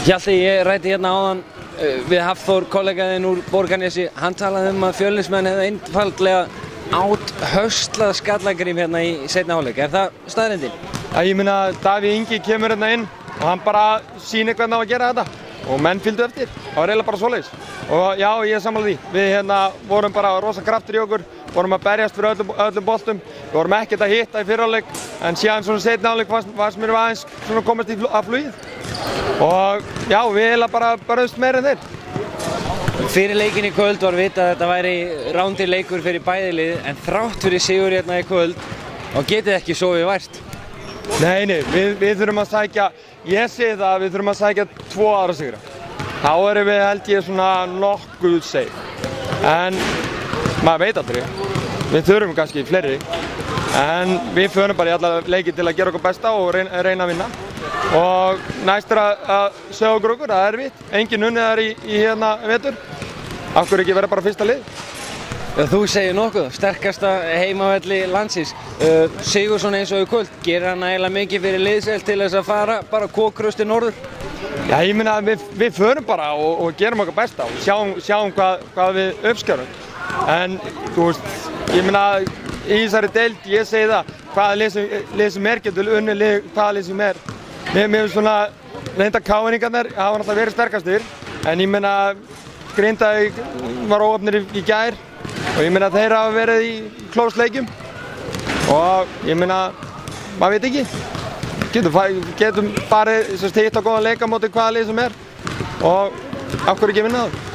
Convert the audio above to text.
Hjalti, ég ræddi hérna áðan við Hafþór, kollegaðinn úr Borgarnesi. Hann talaði um að Fjölnismenn hefði einfaldlega höstlað Skallagrím hérna í seinni hálfleik. Er það staðreyndin? Ja, ég meina, Davíð Ingi kemur hérna inn og hann bara sýnir hvernig á að gera þetta. Og menn fylgdu eftir. Það var eiginlega bara svoleiðis. Og já, ég er sammála því. Við hérna vorum bara rosa kraftur í okkur, vorum að berjast fyrir öllum boltum. Við vorum ekkert að hitta í fyrri hálfleik, en síðan svona seinni hálfleik fannst mér aðeins svona komast að flugið. Og já, við eiginlega bara börðumst meira en þeir. Fyrir leikinn í kvöld var vitað að þetta væri rándir leikur fyrir bæði lið, en þrátt fyrir sigur hérna í kvöld og getið ekki sofið vært. Nei, við þurfum að sækja, ég segi það að við þurfum að sækja 2 aðra sigra. Þá erum við held ég svona nokkuð safe. En maður veit aldrei, við þurfum kannski fleiri. En við förum bara í alla leiki til að gera okkur besta og reyna að vinna. Og næst að segja okkur, það er erfitt. Engin unnið þar í hérna vetur. Af hverju ekki vera bara fyrsta lið? Þú segir nokkuð, sterkasta heimavelli landsins. Sigur svona eins og í kvöld, gerir hann eiginlega mikið fyrir liðseild til þess að fara bara kókraust til norður? Já, ég meina við förum bara og gerum okkar besta og sjáum hvað við uppskjörum. En þú veist, ég meina í þessari deild, ég segi það, hvaða lið sem getur unnið hvaða lið sem er. Mér finnst svona reynda káinningarnir hafa náttúrulega verið sterkastir, en ég meina Grindavík var óöfnir í gær og ég meina þeir hafa verið í close leikjum og ég meina, maður veit ekki, getum farið hitt á góðan leik á móti hvaða lið sem er og af hverju ekki vinna það.